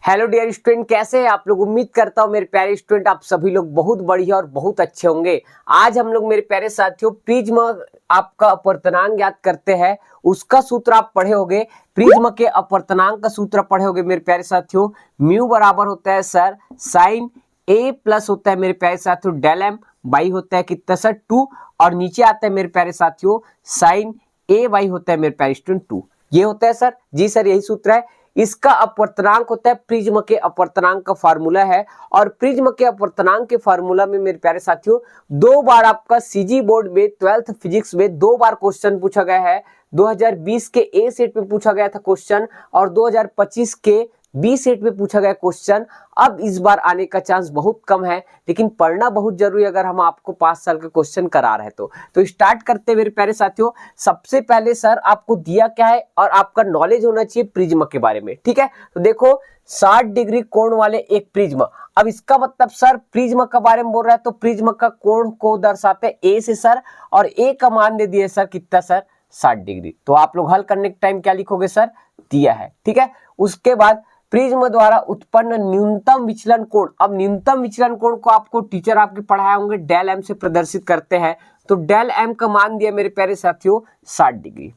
Hello dear student, कैसे हैं आप लोग। उम्मीद करता हूँ मेरे प्यारे स्टूडेंट आप सभी लोग बहुत बढ़िया और बहुत अच्छे होंगे। आज हम लोग मेरे प्यारे साथियों प्रिज्म आपका अपवर्तनांक याद करते हैं। उसका सूत्र आप पढ़े होंगे, प्रिज्म के अपवर्तनांक का सूत्र पढ़े होंगे मेरे प्यारे साथियों। म्यू बराबर होता है सर साइन ए प्लस होता है मेरे प्यारे साथियों डेल एम बाई होता है कितना सर 2, और नीचे आता है मेरे प्यारे साथियों साइन ए बाई होता है मेरे प्यारे स्टूडेंट 2। ये होता है सर, जी सर यही सूत्र है। इसका अपवर्तनांक होता है प्रिज्म के अपवर्तनांक का फार्मूला है, और प्रिज्म के अपवर्तनांक के फार्मूला में मेरे प्यारे साथियों दो बार आपका सीजी बोर्ड में 12th फिजिक्स में दो बार क्वेश्चन पूछा गया है। 2020 के ए सेट में पूछा गया था क्वेश्चन, और 2025 के बी सेट में पूछा गया क्वेश्चन। अब इस बार आने का चांस बहुत कम है, लेकिन पढ़ना बहुत जरूरी है अगर हम आपको 5 साल का क्वेश्चन करा रहे हैं तो स्टार्ट करते हैं मेरे प्यारे साथियों। सबसे पहले सर आपको दिया क्या है और आपका नॉलेज होना चाहिए प्रिज्म के बारे में, ठीक है। तो देखो 60 डिग्री कोण वाले एक प्रिज्म। अब इसका मतलब सर प्रिज्म के बारे में बोल रहा है तो प्रिज्म का कोण को दर्शाते हैं ए से सर, और ए का मान दे दिए सर कितना सर 60 डिग्री। तो आप लोग हल करने के टाइम क्या लिखोगे सर, दिया है, ठीक है। उसके बाद प्रिज्म द्वारा उत्पन्न न्यूनतम विचलन कोण। अब न्यूनतम विचलन कोण को आपको टीचर आपके पढ़ाए होंगे डेल एम से प्रदर्शित करते हैं। तो डेल एम का मान दिया मेरे प्यारे साथियों 60 डिग्री।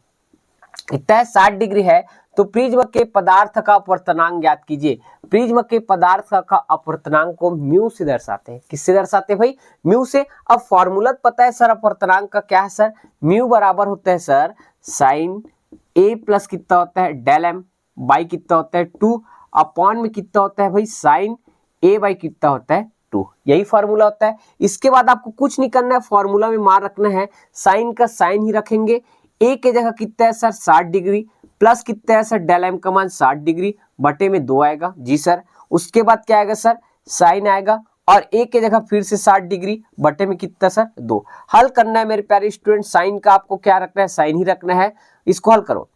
इतना 60 डिग्री है तो प्रिज्म के पदार्थ का अपवर्तनांक ज्ञात कीजिए। प्रिज्म के पदार्थ का अपवर्तनांक को म्यू से दर्शाते हैं। किससे दर्शाते हैं भाई, म्यू से। अब फॉर्मूला पता है सर अपवर्तनांक का क्या है सर, म्यू बराबर होता है सर साइन ए प्लस कितना होता है डेल एम बाई कितना होता है 2 अपॉन में कितना होता है भाई साइन ए बाई कितना होता है 2। यही फॉर्मूला होता है। इसके बाद आपको कुछ नहीं करना है, फॉर्मूला में मान रखना है, साइन का साइन ही रखेंगे। ए के जगह कितना है सर 60 डिग्री प्लस कितना है सर डेल एम का मान 60 डिग्री बटे में 2 आएगा, जी सर। उसके बाद क्या आएगा सर साइन आएगा, और ए के जगह फिर से 60 डिग्री बटे में कितना सर 2। हल करना है मेरे प्यारे स्टूडेंट, साइन का आपको क्या रखना है, साइन ही रखना है। इसको हल करो,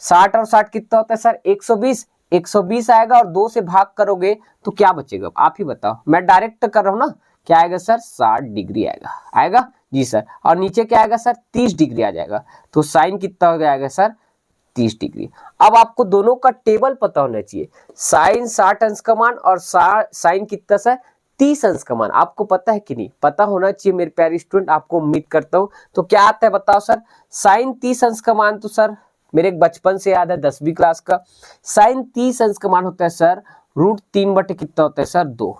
60 और 60 कितना होता है सर 120, 120 आएगा, और 2 से भाग करोगे तो क्या बचेगा आप ही बताओ। मैं डायरेक्ट कर रहा हूं ना, क्या आएगा सर 60 डिग्री आएगा, आएगा जी सर। और नीचे क्या आएगा सर 30 डिग्री आ जाएगा, तो साइन कितना हो जाएगा सर 30 डिग्री। अब आपको दोनों का टेबल पता होना चाहिए, साइन 60 अंश का मान और साइन कितना सर 30 अंश का मान। आपको पता है कि नहीं, पता होना चाहिए मेरे प्यारे स्टूडेंट, आपको उम्मीद करता हूं। तो क्या आता है बताओ सर, साइन 30 अंश का मान तो सर मेरे बचपन से याद है 10वीं क्लास का, साइन 30 अंश का मान होता है सर √3 बटे कितना होता है सर 2,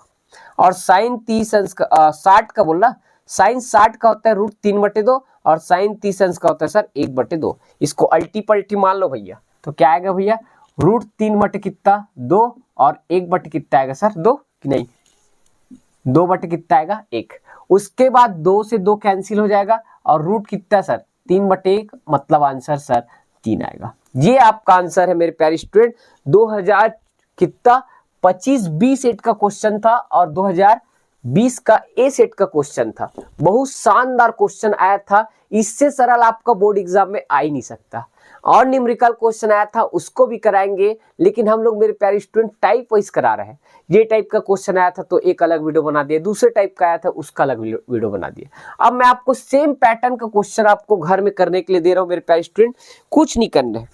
और साइन 30 अंश का 60 का बोल रहा, साइन 60 का होता है √3 बटे 2, और साइन 30 अंश का होता है सर 1 बटे 2। इसको अल्टी पल्टी मान लो भैया, तो क्या आएगा भैया √3 बटे कितना 2, और 1 बटे कितना आएगा सर 2 कि नहीं, 2 बटे कितना आएगा 1। उसके बाद 2 से 2 कैंसिल हो जाएगा, और रूट कितना सर 3 बटे 1, मतलब आंसर सर 3 आएगा। ये आपका आंसर है मेरे प्यारे स्टूडेंट। 2000 कितना 25 बी सेट का क्वेश्चन था, और 2020 का ए सेट का क्वेश्चन था। बहुत शानदार क्वेश्चन आया था, इससे सरल आपका बोर्ड एग्जाम में आ ही नहीं सकता। और न्यूमेरिकल क्वेश्चन आया था उसको भी कराएंगे, लेकिन हम लोग मेरे प्यारे स्टूडेंट टाइप वाइज करा रहे हैं। ये टाइप का क्वेश्चन आया था तो एक अलग वीडियो बना दिया, दूसरे टाइप का आया था उसका अलग वीडियो बना दिया। अब मैं आपको सेम पैटर्न का क्वेश्चन आपको घर में करने के लिए दे रहा हूं मेरे प्यारे स्टूडेंट। कुछ नहीं करना है,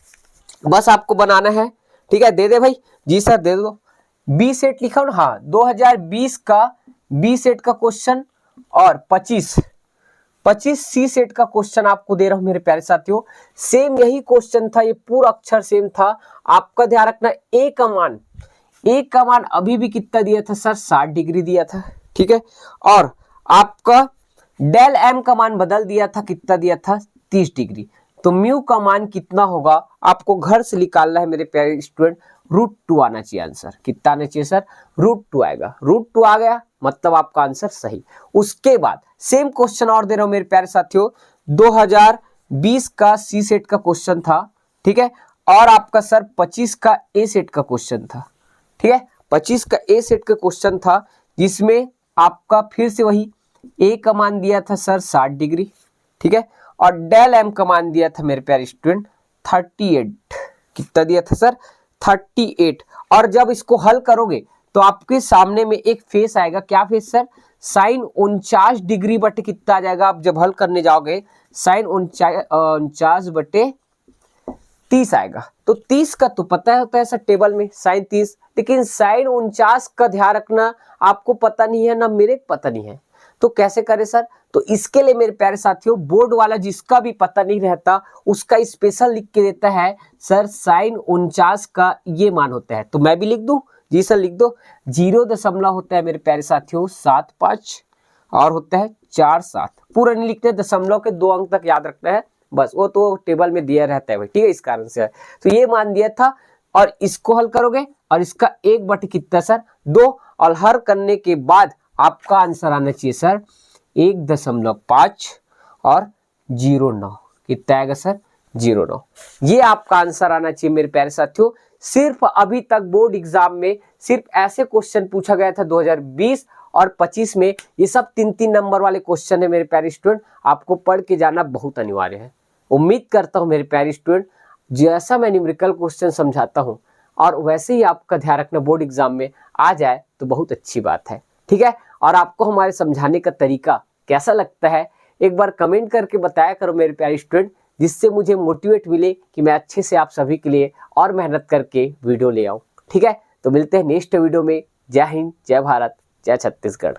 बस आपको बनाना है, ठीक है। दे दे भाई, जी सर दे दो। बी सेट लिखा ना, हाँ 2020 का बी सेट का क्वेश्चन, और 25 सी सेट का क्वेश्चन आपको दे रहा हूं मेरे प्यारे साथियों। सेम यही क्वेश्चन था, ये पूरा अक्षर सेम था। आपका ध्यान रखना ए का मान अभी भी कितना दिया था सर 60 डिग्री दिया था, ठीक है। और आपका डेल एम का मान बदल दिया था, कितना दिया था 30 डिग्री। तो म्यू का मान कितना होगा आपको घर से निकालना है मेरे प्यारे स्टूडेंट, √2 आना चाहिए आंसर। कितना आना चाहिए सर √2 आएगा, √2 आ गया मतलब आपका आंसर सही। उसके बाद सेम क्वेश्चन और दे रहा हूं मेरे प्यारे साथियों, 2020 का सी सेट का क्वेश्चन था, ठीक है। और आपका सर 25 का ए सेट का क्वेश्चन था, ठीक है। 25 का ए सेट का क्वेश्चन था, जिसमें आपका फिर से वही ए का मान दिया था सर 60 डिग्री, ठीक है। और डेल एम का मान दिया था मेरे प्यारे स्टूडेंट 38। कितना दिया था सर 38। और जब इसको हल करोगे तो आपके सामने में एक फेस आएगा, क्या फेस सर साइन 49 डिग्री बटे कितना आ जाएगा। आप जब हल करने जाओगे साइन 49 बटे 30 आएगा। तो 30 का तो पता होता है सर टेबल में साइन 30, लेकिन साइन 49 का ध्यान रखना आपको पता नहीं है, ना मेरे को पता नहीं है, तो कैसे करें सर? तो इसके लिए मेरे प्यारे साथियों बोर्ड वाला जिसका भी पता नहीं रहता उसका स्पेशल लिख के देता है सर साइन 49 का ये मान होता है। तो मैं भी लिख दूं? जी सर लिख दो। 0 होता है मेरे प्यारे साथियों 75 और होता है 47। पूरा नहीं लिखते, दशमलव के 2 अंक तक याद रखना है बस, वो तो टेबल में दिया रहता है भाई, ठीक है, इस कारण से। तो ये मान दिया था और इसको हल करोगे और इसका 1 कितना सर 2, और हल करने के बाद आपका आंसर आना चाहिए सर 1.5 और 09। कितना आएगा सर 09। ये आपका आंसर आना चाहिए मेरे प्यारे साथियों। सिर्फ अभी तक बोर्ड एग्जाम में सिर्फ ऐसे क्वेश्चन पूछा गया था 2020 और 25 में, ये सब 3-3 नंबर वाले क्वेश्चन है मेरे प्यारे स्टूडेंट, आपको पढ़ के जाना बहुत अनिवार्य है। उम्मीद करता हूं मेरे प्यारे स्टूडेंट जैसा मैं न्यूमेरिकल क्वेश्चन समझाता हूं और वैसे ही आपका ध्यान रखना बोर्ड एग्जाम में आ जाए तो बहुत अच्छी बात है, ठीक है। और आपको हमारे समझाने का तरीका कैसा लगता है एक बार कमेंट करके बताया करो मेरे प्यारे स्टूडेंट, जिससे मुझे मोटिवेट मिले कि मैं अच्छे से आप सभी के लिए और मेहनत करके वीडियो ले आऊं, ठीक है। तो मिलते हैं नेक्स्ट वीडियो में। जय हिंद, जय भारत, जय छत्तीसगढ़।